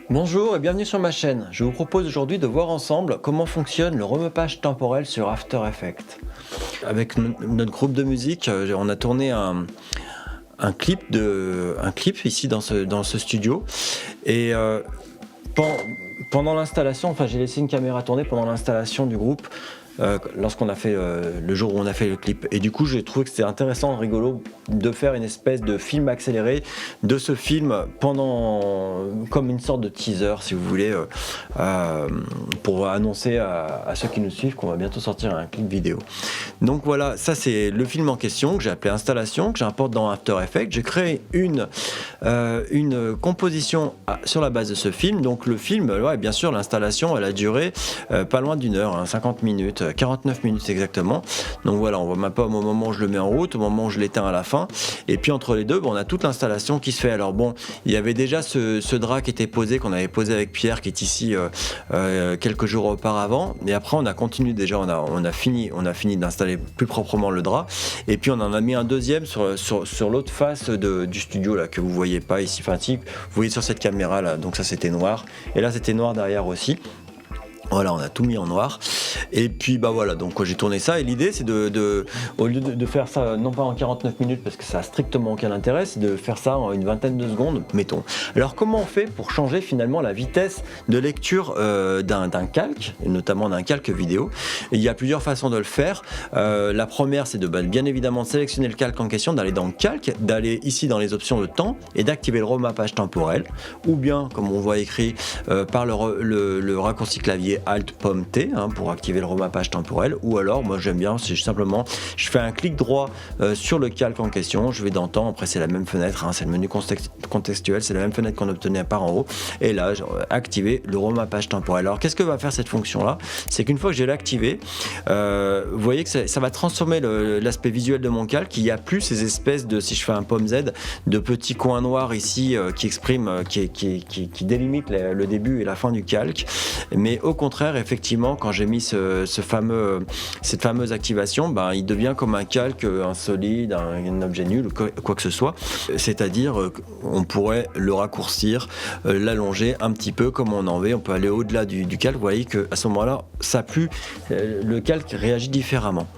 Bonjour et bienvenue sur ma chaîne. Je vous propose aujourd'hui de voir ensemble comment fonctionne le remapage temporel sur After Effects. Avec notre groupe de musique, on a tourné un clip ici dans ce studio et pendant l'installation, j'ai laissé une caméra tourner pendant l'installation du groupe. Lorsqu'on a fait le jour où on a fait le clip, et du coup j'ai trouvé que c'était intéressant, rigolo de faire une espèce de film accéléré de ce film comme une sorte de teaser si vous voulez, pour annoncer à ceux qui nous suivent qu'on va bientôt sortir un clip vidéo. Donc voilà, ça c'est le film en question que j'ai appelé Installation, que j'importe dans After Effects. J'ai créé une composition sur la base de ce film. Donc le film, bien sûr, l'installation elle a duré pas loin d'une heure, 50 minutes, 49 minutes exactement. Donc voilà, on voit ma pomme au moment où je le mets en route, au moment où je l'éteins à la fin. Et puis entre les deux, on a toute l'installation qui se fait. Alors bon, il y avait déjà ce drap qui était posé, qu'on avait posé avec Pierre, qui est ici quelques jours auparavant. Et après, on a continué déjà, on a fini d'installer plus proprement le drap. Et puis on en a mis un deuxième sur l'autre face du studio là, que vous voyez pas ici. Enfin, si, vous voyez sur cette caméra là. Donc ça c'était noir. Et là c'était noir derrière aussi. Voilà, on a tout mis en noir. Et puis voilà, donc j'ai tourné ça, et l'idée c'est au lieu de faire ça non pas en 49 minutes parce que ça a strictement aucun intérêt, c'est de faire ça en une vingtaine de secondes, mettons. Alors comment on fait pour changer finalement la vitesse de lecture d'un calque, et notamment d'un calque vidéo? Et il y a plusieurs façons de le faire. La première c'est de bien évidemment sélectionner le calque en question, d'aller dans le calque, d'aller ici dans les options de temps et d'activer le remapage temporel, ou bien comme on voit écrit par le raccourci clavier Alt-Pomme-T pour activer le remapage temporel, ou alors moi j'aime bien, c'est simplement je fais un clic droit sur le calque en question, je vais dans temps, après c'est la même fenêtre, c'est le menu contextuel, c'est la même fenêtre qu'on obtenait par en haut, et là activer le remapage temporel. Alors qu'est-ce que va faire cette fonction là? C'est qu'une fois que j'ai l'activé, vous voyez que ça va transformer l'aspect visuel de mon calque. Il n'y a plus ces espèces de, si je fais un pomme Z, de petits coins noirs ici qui expriment, qui délimitent le début et la fin du calque, mais au contraire effectivement quand j'ai mis cette fameuse activation, il devient comme un calque insolide, un objet nul, quoi que ce soit. C'est-à-dire on pourrait le raccourcir, l'allonger un petit peu comme on en veut. On peut aller au-delà du calque. Vous voyez qu'à ce moment-là, le calque réagit différemment.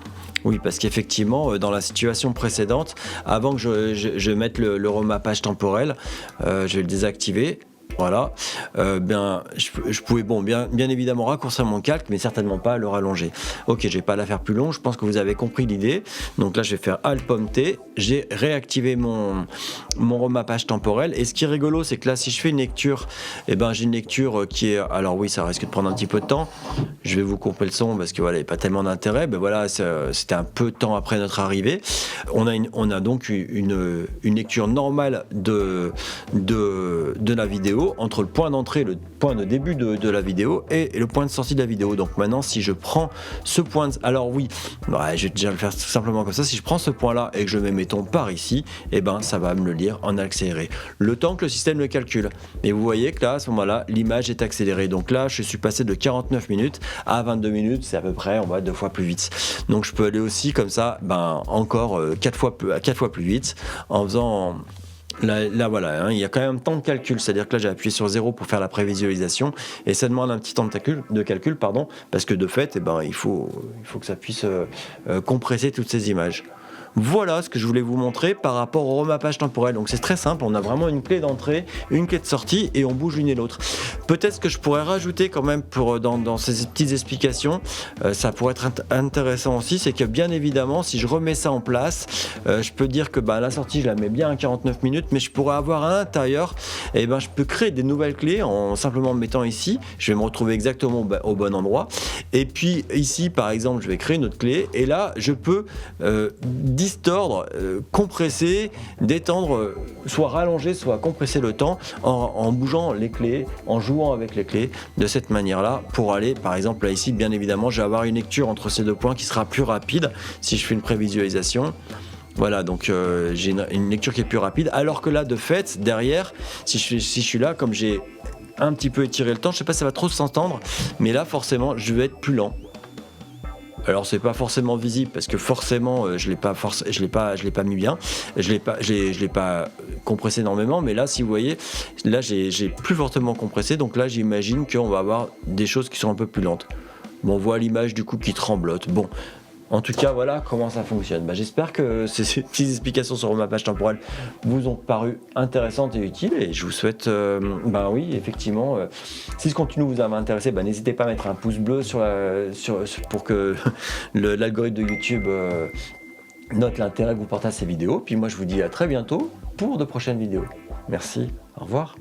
Oui, parce qu'effectivement, dans la situation précédente, avant que je mette le remapage temporel, je vais le désactiver. Voilà, je pouvais bien évidemment raccourcir mon calque, mais certainement pas le rallonger. Ok, je vais pas la faire plus longue, je pense que vous avez compris l'idée. Donc là, je vais faire Alt-Pomme-T, j'ai réactivé mon remapage temporel. Et ce qui est rigolo, c'est que là, si je fais une lecture, j'ai une lecture qui est... Alors oui, ça risque de prendre un petit peu de temps. Je vais vous couper le son parce que voilà, il n'y a pas tellement d'intérêt. C'était un peu de temps après notre arrivée. On a donc une lecture normale de la vidéo, entre le point d'entrée, le point de début de la vidéo et le point de sortie de la vidéo. Donc maintenant, si je prends ce point, alors oui, je vais déjà le faire tout simplement comme ça. Si je prends ce point là et que je mets mettons par ici, ça va me le lire en accéléré, le temps que le système le calcule. Et vous voyez que là, à ce moment-là, l'image est accélérée. Donc là, je suis passé de 49 minutes à 22 minutes, c'est à peu près, on va 2 fois plus vite. Donc je peux aller aussi comme ça, encore 4 fois plus vite, en faisant... Là voilà, il y a quand même un temps de calcul, c'est-à-dire que là j'ai appuyé sur 0 pour faire la prévisualisation, et ça demande un petit temps de calcul, parce que de fait, il faut que ça puisse compresser toutes ces images. Voilà ce que je voulais vous montrer par rapport au remapage temporel. Donc c'est très simple, on a vraiment une clé d'entrée, une clé de sortie, et on bouge l'une et l'autre. Peut-être ce que je pourrais rajouter quand même dans ces petites explications, ça pourrait être intéressant aussi, c'est que bien évidemment si je remets ça en place, je peux dire que la sortie je la mets bien à 49 minutes, mais je pourrais avoir à l'intérieur, je peux créer des nouvelles clés en simplement me mettant ici, je vais me retrouver exactement au bon endroit, et puis ici par exemple je vais créer une autre clé, et là je peux distordre, compresser, détendre, soit rallonger, soit compresser le temps en bougeant les clés, en jouant avec les clés de cette manière-là, pour aller par exemple là ici, bien évidemment je vais avoir une lecture entre ces deux points qui sera plus rapide si je fais une prévisualisation. Voilà, donc j'ai une lecture qui est plus rapide, alors que là de fait derrière, si je suis là, comme j'ai un petit peu étiré le temps, je sais pas si ça va trop s'entendre, mais là forcément je vais être plus lent. Alors c'est pas forcément visible parce que forcément je l'ai pas mis bien, je l'ai pas compressé énormément, mais là si vous voyez, là j'ai plus fortement compressé, donc là j'imagine qu'on va avoir des choses qui sont un peu plus lentes. Bon, on voit l'image du coup qui tremblote. Bon, en tout cas, voilà comment ça fonctionne. J'espère que ces petites explications sur ma page temporelle vous ont paru intéressantes et utiles. Et je vous souhaite, oui, effectivement, si ce contenu vous a intéressé, n'hésitez pas à mettre un pouce bleu pour que l'algorithme de YouTube note l'intérêt que vous portez à ces vidéos. Puis moi, je vous dis à très bientôt pour de prochaines vidéos. Merci, au revoir.